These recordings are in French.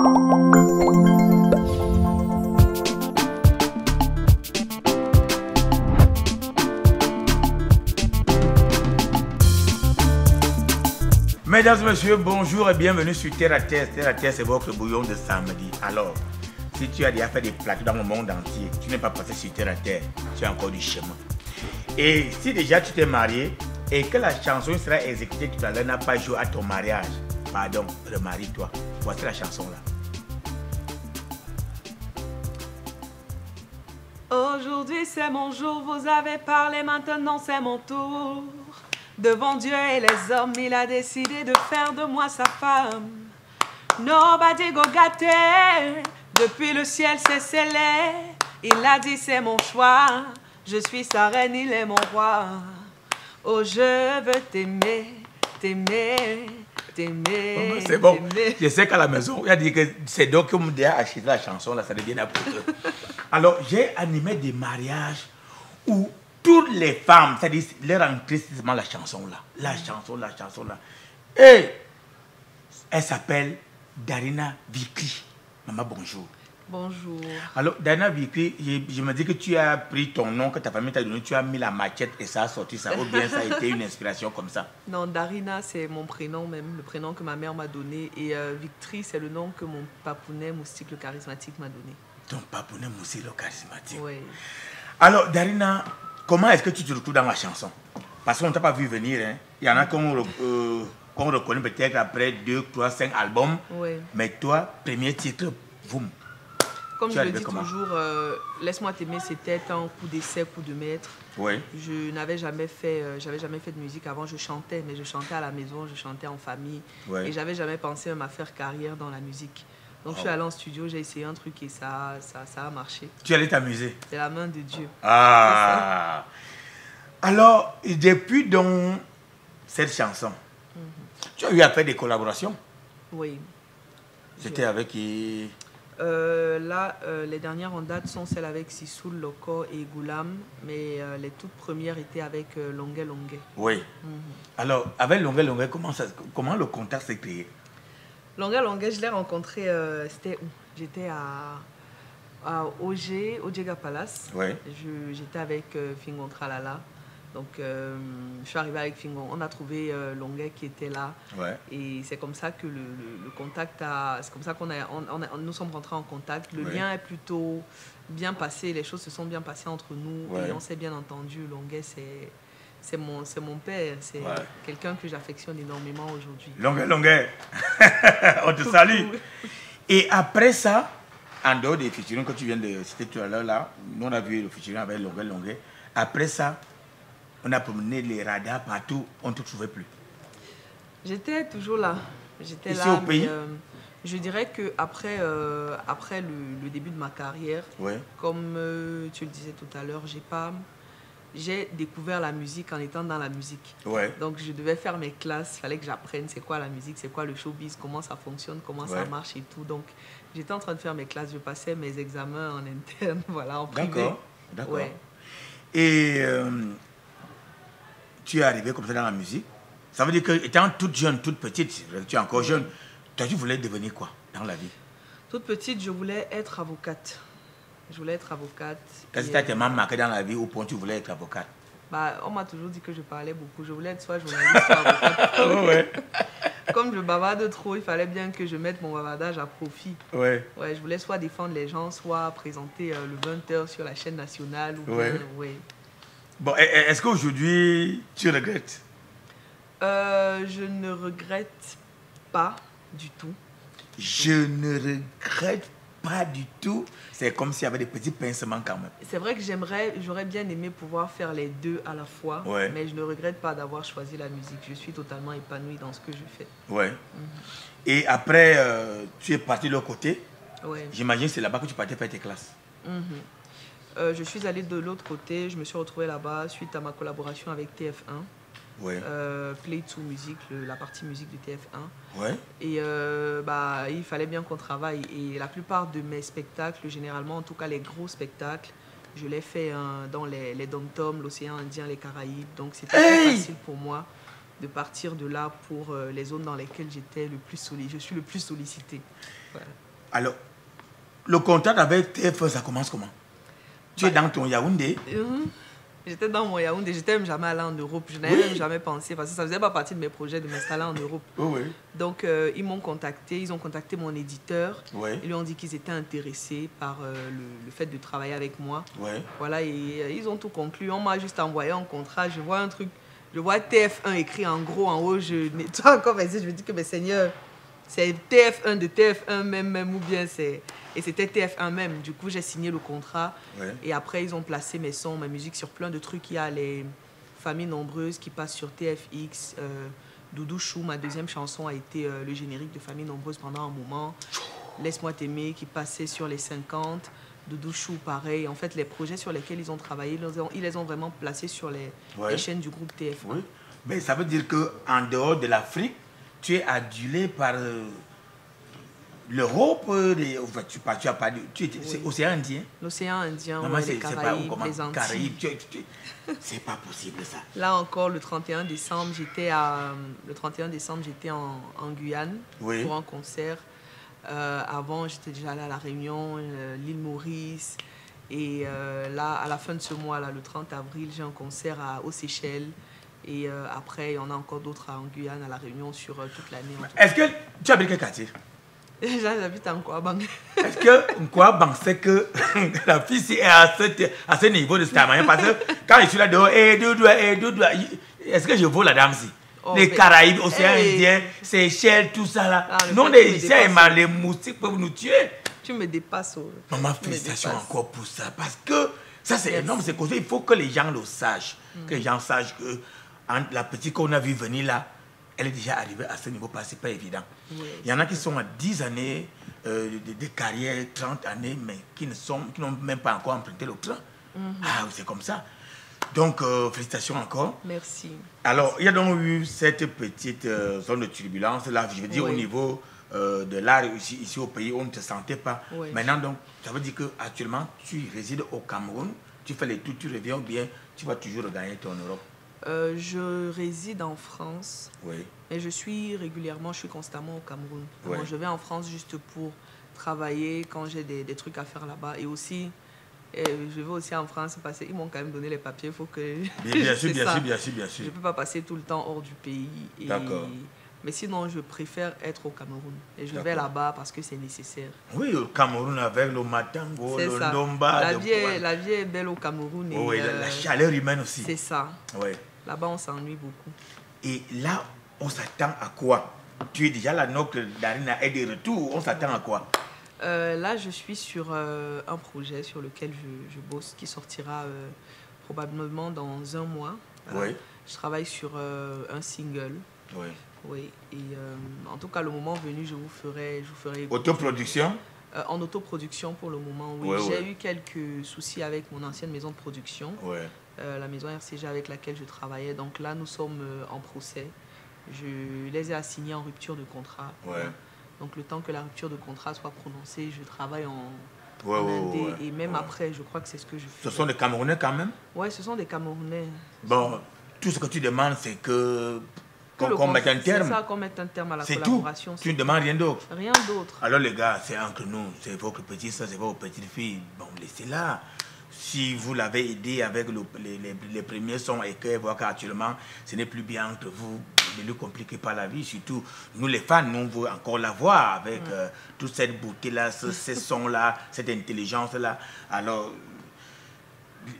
Mesdames et messieurs, bonjour et bienvenue sur Terre à Terre. Terre à Terre, c'est votre bouillon de samedi. Alors, si tu as déjà fait des plateaux dans le monde entier, tu n'es pas passé sur Terre à Terre, tu as encore du chemin. Et si déjà tu t'es marié et que la chanson sera exécutée tout à l'heure n'a pas joué à ton mariage, pardon, remarie-toi. Voici la chanson là. Aujourd'hui c'est mon jour, vous avez parlé, maintenant c'est mon tour. Devant Dieu et les hommes, il a décidé de faire de moi sa femme. Nobody go get it. Depuis le ciel c'est scellé. Il a dit c'est mon choix. Je suis sa reine, il est mon roi. Oh je veux t'aimer, t'aimer, t'aimer. C'est bon, je sais qu'à la maison, il a dit que c'est donc que me a acheté la chanson là, ça devient n'importe quoi. Alors j'ai animé des mariages où toutes les femmes, c'est-à-dire leur entrée, c'est seulement la chanson là. La chanson là. Et elle s'appelle Darina Vikri. Maman, bonjour. Bonjour. Alors, Darina Vikri, je me dis que tu as pris ton nom que ta famille t'a donné, tu as mis la machette et ça a sorti ça. Ou bien ça a été une inspiration comme ça? Non, Darina, c'est mon prénom même, le prénom que ma mère m'a donné. Et Victri, c'est le nom que mon papounet Moustique le charismatique m'a donné. Ton papounet Moustique le charismatique. Oui. Alors, Darina, comment est-ce que tu te retrouves dans la chanson? Parce qu'on ne t'a pas vu venir. Hein. Il y en a qu'on reconnaît peut-être après 2, 3, 5 albums. Oui. Mais toi, premier titre, boum. Comme je le dis toujours, Laisse-moi t'aimer, c'était un coup d'essai, coup de maître. Oui. Je n'avais jamais fait, j'avais jamais fait de musique avant. Je chantais, mais je chantais à la maison, je chantais en famille. Oui. Et j'avais jamais pensé même à faire carrière dans la musique. Donc je suis allée en studio, j'ai essayé un truc et ça a marché. Tu allais t'amuser? C'est la main de Dieu. Ah. Alors, depuis donc cette chanson, tu as eu à faire des collaborations? Oui. C'était avec qui? Là, les dernières en date sont celles avec Sissoul, Loco et Goulam, mais les toutes premières étaient avec Longuet Longuet. Oui. Alors, avec Longuet Longuet, comment le contact s'est créé? Longuet Longuet, je l'ai rencontré, c'était où? J'étais à Ojega Palace. Oui. J'étais avec Fingon Tralala. Donc, je suis arrivée avec Fingon. On a trouvé Longuet qui était là. Ouais. Et c'est comme ça que le contact a... C'est comme ça qu'on nous sommes rentrés en contact. Le lien est plutôt bien passé. Les choses se sont bien passées entre nous. Ouais. Et on s'est bien entendu. Longuet, c'est mon père. C'est quelqu'un que j'affectionne énormément aujourd'hui. Longuet, Longuet. On te salue. Et après ça, en dehors des featuring que tu viens de citer tout à l'heure, là, nous on a vu le featuring avec Longuet, Longuet. Après ça, on a promené les radars partout, on ne te trouvait plus. J'étais toujours là. J'étais ici là, au pays? Je dirais qu'après après le début de ma carrière, comme tu le disais tout à l'heure, j'ai découvert la musique en étant dans la musique. Donc je devais faire mes classes, il fallait que j'apprenne c'est quoi la musique, c'est quoi le showbiz, comment ça fonctionne, comment ça marche et tout. Donc j'étais en train de faire mes classes, je passais mes examens en interne, voilà, en privé. D'accord. Ouais. Et tu es arrivée comme ça dans la musique. Ça veut dire que étant toute jeune, toute petite, tu es encore jeune, toi tu voulais devenir quoi dans la vie? Toute petite, je voulais être avocate. Je voulais être avocate. Qu'est-ce qui t'a tellement marqué dans la vie au point où tu voulais être avocate? On m'a toujours dit que je parlais beaucoup. Je voulais être soit journaliste, soit avocate. Comme je bavarde trop, il fallait bien que je mette mon bavardage à profit. Je voulais soit défendre les gens, soit présenter le 20h sur la chaîne nationale. Ou bien, Bon, est-ce qu'aujourd'hui, tu regrettes? Je ne regrette pas du tout. Je ne regrette pas du tout. C'est comme s'il y avait des petits pincements quand même. C'est vrai que j'aurais bien aimé pouvoir faire les deux à la fois, mais je ne regrette pas d'avoir choisi la musique. Je suis totalement épanouie dans ce que je fais. Et après, tu es parti de l'autre côté. J'imagine que c'est là-bas que tu partais faire tes classes. Je suis allée de l'autre côté, je me suis retrouvée là-bas suite à ma collaboration avec TF1. Play 2 Music, la partie musique de TF1. Et il fallait bien qu'on travaille. Et la plupart de mes spectacles, généralement, en tout cas les gros spectacles, je l'ai fait dans les dom-toms, l'océan Indien, les Caraïbes. Donc c'était plus facile pour moi de partir de là pour les zones dans lesquelles je suis le plus sollicité. Alors, le contact avec TF1, ça commence comment? Tu es dans ton Yaoundé? J'étais dans mon Yaoundé, j'étais même jamais allée en Europe. Je n'avais même jamais pensé parce que ça faisait pas partie de mes projets de m'installer en Europe. Donc, ils m'ont contacté, ils ont contacté mon éditeur. Ils lui ont dit qu'ils étaient intéressés par le fait de travailler avec moi. Voilà, et ils ont tout conclu. On m'a juste envoyé un contrat. Je vois un truc, je vois TF1 écrit en gros en haut. Je nettoie encore mes yeux, je me dis que, mais Seigneur, c'est TF1 de TF1 même ou bien c'est... Et c'était TF1 même. Du coup, j'ai signé le contrat. Et après, ils ont placé mes sons, ma musique sur plein de trucs. Il y a les Familles Nombreuses qui passent sur TFX. Doudou Chou, ma deuxième chanson, a été le générique de Familles Nombreuses pendant un moment. Laisse-moi t'aimer, qui passait sur les 50. Doudou Chou, pareil. En fait, les projets sur lesquels ils ont travaillé, ils les ont vraiment placés sur les chaînes du groupe TF1. Mais ça veut dire qu'en dehors de l'Afrique, tu es adulé par... l'Europe, tu as pas dit, c'est Océan Indien. L'Océan Indien, les Caraïbes, les Antilles. C'est pas possible ça. Là encore, le 31 décembre, j'étais en Guyane pour un concert. Avant, j'étais déjà allée à La Réunion, l'île Maurice. Et là, à la fin de ce mois-là, le 30 avril, j'ai un concert aux Seychelles. Et après, il y en a encore d'autres en Guyane, à La Réunion, sur toute l'année. Est-ce que tu habites quel quartier? J'habite en Nkwabang. Est-ce que Nkwabang sait que la fille est à ce niveau de stamina? Parce que quand je suis là dehors, est-ce que je vaux la dame-ci? Les Caraïbes, Océan Indien, Seychelles, tout ça là. Non, les moustiques peuvent nous tuer. Tu me dépasses. Maman, félicitations encore pour ça. Parce que ça, c'est énorme. C'est comme ça. Il faut que les gens le sachent. Que les gens sachent que la petite qu'on a vu venir là, elle est déjà arrivée à ce niveau, parce que ce n'est pas évident. Il y en a qui sont à 10 années de carrière, 30 années, mais qui n'ont même pas encore emprunté le train. Ah, c'est comme ça. Donc, félicitations encore. Merci. Alors, il y a donc eu cette petite zone de turbulence, là, je veux dire, au niveau de l'art ici au pays, on ne te sentait pas. Maintenant, donc, ça veut dire qu'actuellement, tu résides au Cameroun, tu fais les tours, tu reviens, ou bien tu vas toujours regagner ton Europe? Je réside en France, mais je suis constamment au Cameroun. Alors, je vais en France juste pour travailler quand j'ai des trucs à faire là-bas. Et aussi, je vais aussi en France parce qu'ils m'ont quand même donné les papiers. Il faut que... Bien sûr. Je ne peux pas passer tout le temps hors du pays. D'accord. Mais sinon, je préfère être au Cameroun. Et je vais là-bas parce que c'est nécessaire. Oui, au Cameroun avec le matango, le ndomba. La vie est belle au Cameroun. Oui, la chaleur humaine aussi. C'est ça. Oui. Là-bas, on s'ennuie beaucoup. Et là, on s'attend à quoi? Tu es déjà la note d'Arina est de retour. On s'attend à quoi? Là, je suis sur un projet sur lequel je bosse qui sortira probablement dans un mois. Je travaille sur un single. Oui. Et en tout cas, le moment venu, je vous ferai autoproduction? En autoproduction pour le moment, oui. J'ai eu quelques soucis avec mon ancienne maison de production. La maison RCG avec laquelle je travaillais. Donc là, nous sommes en procès. Je les ai assignés en rupture de contrat. Donc le temps que la rupture de contrat soit prononcée, je travaille en indé. Et même après, je crois que c'est ce que je fais. Ce sont des Camerounais quand même? Oui, ce sont des Camerounais. Bon, tout ce que tu demandes, c'est qu'on mette un terme. C'est ça, qu'on mette un terme à la collaboration. Tu ne demandes rien d'autre? Rien d'autre. Alors les gars, c'est entre nous. C'est votre petit soeur, c'est votre petite fille. Bon, laissez-la. Si vous l'avez aidé avec les premiers sons et qu'elle voit qu'actuellement, ce n'est plus bien entre vous, ne lui compliquez pas la vie. Surtout, nous les fans, nous, on veut encore la voir avec toute cette beauté-là, ces sons-là, cette intelligence-là. Alors,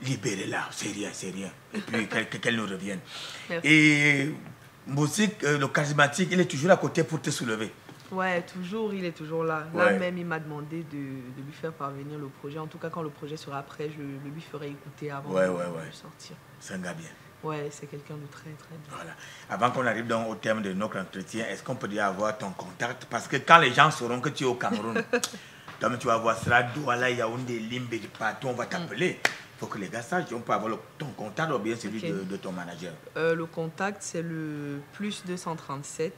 libérez-la, c'est rien. Et puis, qu'elle nous revienne. Merci. Et Musique, le charismatique, il est toujours à côté pour te soulever. Ouais, toujours, il est toujours là. Là même, il m'a demandé de lui faire parvenir le projet. En tout cas, quand le projet sera prêt, je le lui ferai écouter avant de sortir. C'est un gars bien. Ouais, c'est quelqu'un de très, très bien. Voilà. Avant qu'on arrive donc au terme de notre entretien, est-ce qu'on peut déjà avoir ton contact? Parce que quand les gens sauront que tu es au Cameroun, donc tu vas voir cela, Douala, Yaoundé, Limbe, partout, on va t'appeler. Il faut que les gars sachent, on peut avoir ton contact ou bien celui de ton manager. Le contact, c'est le +237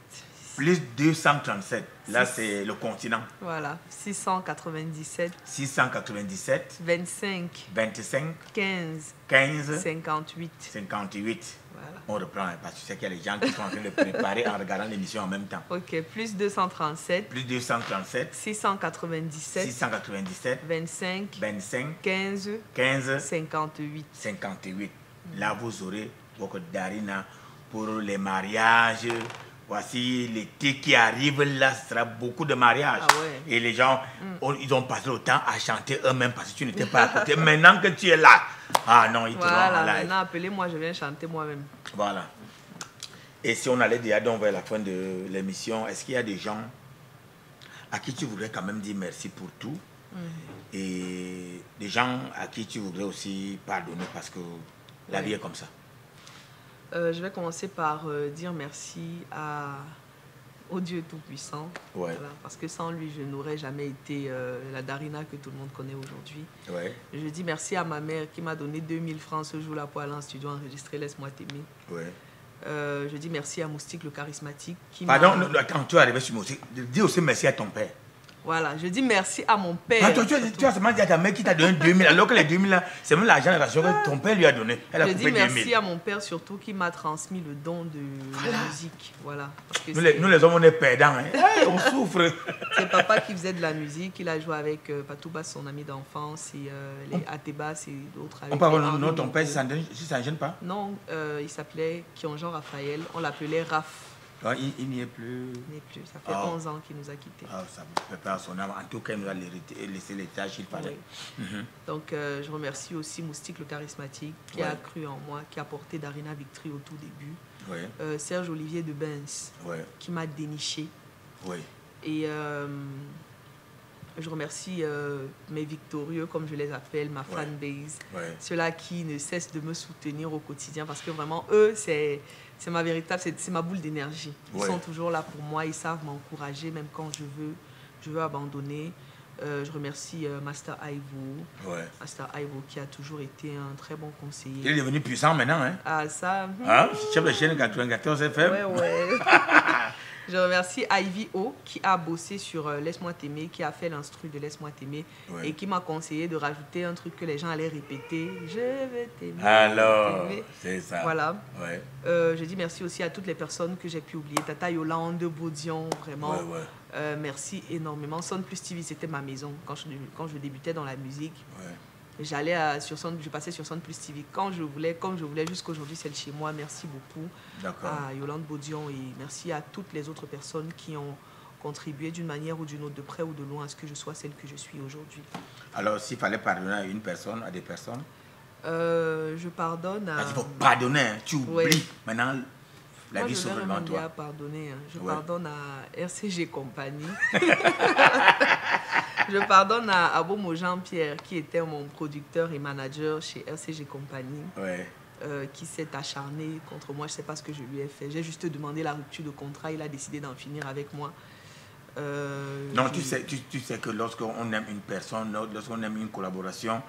Plus 237. Là, c'est le continent. Voilà. 697. 697. 25. 25. 15. 15. 58. 58. Voilà. On reprend, hein, parce que tu sais qu'il y a des gens qui sont en train de préparer en regardant l'émission en même temps. Ok, plus 237. Plus 237. 697. 697. 25. 25. 15. 15. 58. 58. Là, vous aurez votre Darina pour les mariages. Voici l'été qui arrive, là, ce sera beaucoup de mariages. Ah ouais. Et les gens, ils ont passé le temps à chanter eux-mêmes parce que tu n'étais pas à côté. Maintenant que tu es là, ah non, ils te Voilà, rendent en live. maintenant appelez-moi, je viens chanter moi-même. Voilà. Et si on allait déjà donc vers la fin de l'émission, est-ce qu'il y a des gens à qui tu voudrais quand même dire merci pour tout et des gens à qui tu voudrais aussi pardonner parce que la vie est comme ça? Je vais commencer par dire merci au Dieu Tout-Puissant. Ouais. Voilà, parce que sans lui, je n'aurais jamais été la Darina que tout le monde connaît aujourd'hui. Ouais. Je dis merci à ma mère qui m'a donné 2000 francs ce jour-là pour aller en studio enregistrer Laisse-moi t'aimer. Ouais. Je dis merci à Moustique le charismatique. Pardon, quand tu es arrivé sur Moustique, dis aussi merci à ton père. Voilà, je dis merci à mon père. Ah, tu as seulement dit à ta mère qui t'a donné 2000, alors que les 2000 là, c'est même l'argent de ration que ton père lui a donné. Elle a je coupé dis merci 2000. à mon père surtout qui m'a transmis le don de la musique. Voilà. Parce que Nous les hommes, on est perdants. Hein. Hey, on souffre. C'est papa qui faisait de la musique. Il a joué avec Patouba, son ami d'enfance, et les Atebas et d'autres. On parle non, ton père, si ça ne gêne pas? Non, il s'appelait Kionjan Raphaël. On l'appelait Raph. Ah, il n'y est plus. Il n'est plus. Ça fait 11 ans qu'il nous a quittés. Ah, ça me fait peur son âme. En tout cas, il nous a laissé l'héritage qu'il fallait. Oui. Donc, je remercie aussi Moustique le charismatique qui a cru en moi, qui a porté Darina Victory au tout début. Ouais. Serge Olivier de Benz qui m'a déniché. Ouais. Et je remercie mes victorieux, comme je les appelle, ma fanbase. Ouais. Ceux-là qui ne cessent de me soutenir au quotidien parce que vraiment, eux, c'est ma véritable, c'est ma boule d'énergie. Ils sont toujours là pour moi, ils savent m'encourager même quand je veux abandonner. Je remercie Master Ivo. Ouais. Master Ivo qui a toujours été un très bon conseiller. Il est devenu puissant maintenant, hein? Ah, ça. Hein? Chef de chaîne 94 FM. Ouais. Je remercie Ivy O qui a bossé sur Laisse-moi t'aimer, qui a fait l'instru de Laisse-moi t'aimer et qui m'a conseillé de rajouter un truc que les gens allaient répéter. Je vais t'aimer. Alors, c'est ça. Voilà. Ouais. Je dis merci aussi à toutes les personnes que j'ai pu oublier. Tata Yolande, Baudion, vraiment. Merci énormément. Son Plus TV, c'était ma maison quand je débutais dans la musique. Ouais. Je passais sur Son Plus TV quand je voulais, comme je voulais. Jusqu'aujourd'hui, c'est chez moi. Merci beaucoup à Yolande Baudion et merci à toutes les autres personnes qui ont contribué d'une manière ou d'une autre, de près ou de loin, à ce que je sois celle que je suis aujourd'hui. Alors, s'il fallait pardonner à une personne, à des personnes? Je pardonne à... Il faut pardonner, hein. Tu oublies. Maintenant, la vie s'ouvre devant toi. À pardonner, hein. Je pardonne à RCG Compagnie. Je pardonne à Abomo Jean-Pierre, qui était mon producteur et manager chez RCG Compagnie, qui s'est acharné contre moi. Je ne sais pas ce que je lui ai fait. J'ai juste demandé la rupture de contrat. Il a décidé d'en finir avec moi. Non, tu sais que lorsqu'on aime une personne, lorsqu'on aime une collaboration,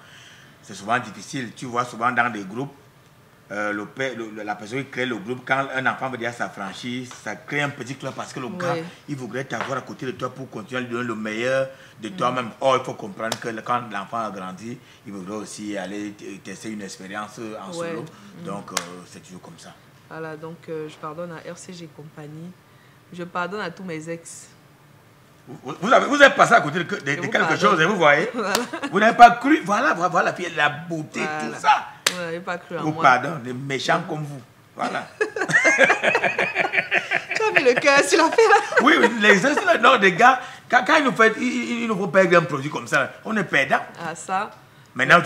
c'est souvent difficile. Tu vois souvent dans des groupes, la personne qui crée le groupe, quand un enfant veut dire sa franchise, ça crée un petit club parce que le gars, il voudrait t'avoir à côté de toi pour continuer à lui donner le meilleur de toi-même. Or, il faut comprendre que quand l'enfant a grandi, il voudrait aussi aller tester une expérience en solo. Donc, c'est toujours comme ça. Voilà, donc je pardonne à RCG Compagnie. Je pardonne à tous mes ex. Vous êtes passé à côté de quelque chose, vous voyez. Voilà. Vous n'avez pas cru. Voilà, la beauté, tout ça. Vous n'avez pas cru en moi. Pardon, des méchants comme vous. Voilà. Tu as mis le cœur sur la là. Oui, les gens, non, des gars, quand ils nous font perdre un produit comme ça, on est perdant. Ah, ça. Maintenant,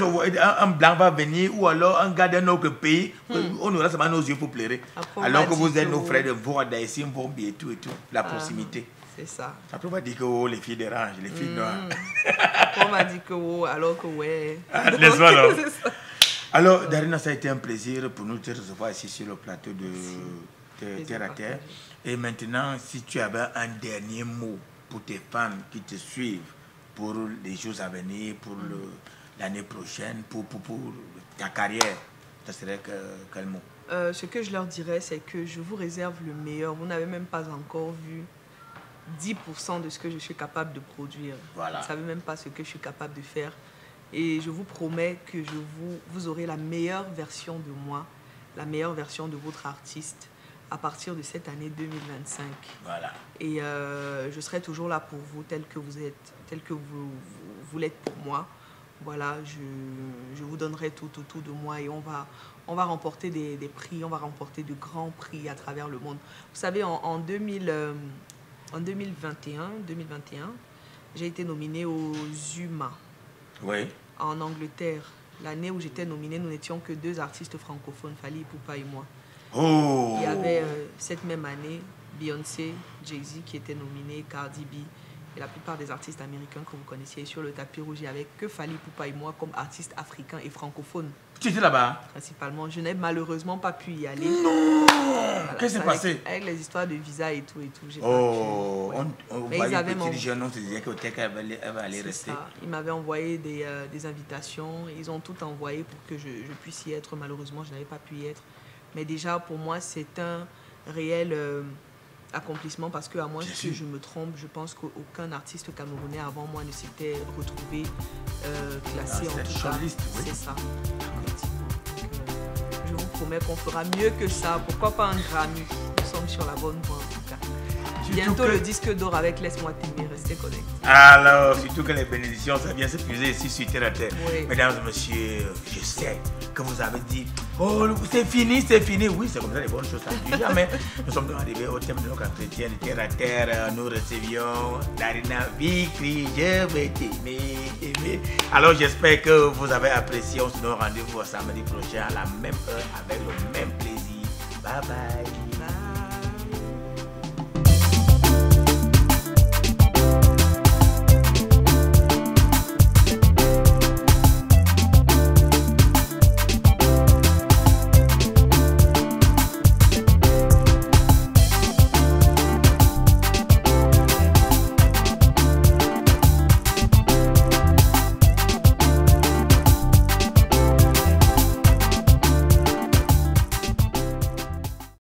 un blanc va venir ou alors un gars d'un autre pays, on aura seulement nos yeux pour pleurer. Après, alors que vous êtes nos frères de voix d'Aïssim, Bombi et tout, la proximité. C'est ça. Après, on va dire que les filles dérangent, les filles noires. Après, on va dire que alors que N'est-ce pas, alors? Alors, Darina, ça a été un plaisir pour nous de te recevoir ici sur le plateau de Terre à Terre. Et maintenant, si tu avais un dernier mot pour tes fans qui te suivent, pour les jours à venir, pour l'année prochaine, pour ta carrière, ça serait quel mot? Ce que je leur dirais, c'est que je vous réserve le meilleur. Vous n'avez même pas encore vu 10% de ce que je suis capable de produire. Voilà. Vous ne savez même pas ce que je suis capable de faire. Et je vous promets que vous aurez la meilleure version de moi, la meilleure version de votre artiste à partir de cette année 2025. Voilà. Et je serai toujours là pour vous, tel que vous êtes, tel que vous l'êtes pour moi. Voilà, je vous donnerai tout de moi et on va remporter des prix, on va remporter de grands prix à travers le monde. Vous savez, en 2021, j'ai été nominée aux UMA. Oui. En Angleterre. L'année où j'étais nominée, nous n'étions que 2 artistes francophones, Fally Ipupa et moi. Oh. Il y avait cette même année Beyoncé, Jay-Z qui étaient nominés, Cardi B et la plupart des artistes américains que vous connaissiez. Sur le tapis rouge, il n'y avait que Fally Ipupa et moi comme artistes africains et francophones. Tu étais là-bas? Principalement. Je n'ai malheureusement pas pu y aller. Non. Voilà, qu'est-ce qui s'est passé? Avec les histoires de visa et tout. J'ai oh, pas pu, on mais voyait ils avaient petit jeune, on te disait qu'elle va aller rester. Ça. Ils m'avaient envoyé des invitations. Ils ont tout envoyé pour que je puisse y être. Malheureusement, je n'avais pas pu y être. Mais déjà, pour moi, c'est un réel accomplissement parce que, à moins que je me trompe, je pense qu'aucun artiste camerounais avant moi ne s'était retrouvé classé en tout cas. Liste, oui. C'est ça. Je vous promets qu'on fera mieux que ça. Pourquoi pas un Grammy? Nous sommes sur la bonne voie en tout cas. Bientôt le disque d'or avec Laisse-moi t'aimer, restez connectés. Alors, surtout que les bénédictions, ça vient s'épuiser ici sur Terre à Terre. Oui. Mesdames et messieurs, je sais que vous avez dit, oh, c'est fini, c'est fini. Oui, c'est comme ça, les bonnes choses, ça ne dure jamais. Nous sommes arrivés au thème de notre entretien de Terre à Terre. Nous recevions Darina Vicry, je vais t'aimer. Alors, j'espère que vous avez apprécié. On se donne rendez-vous samedi prochain à la même heure avec le même plaisir. Bye bye.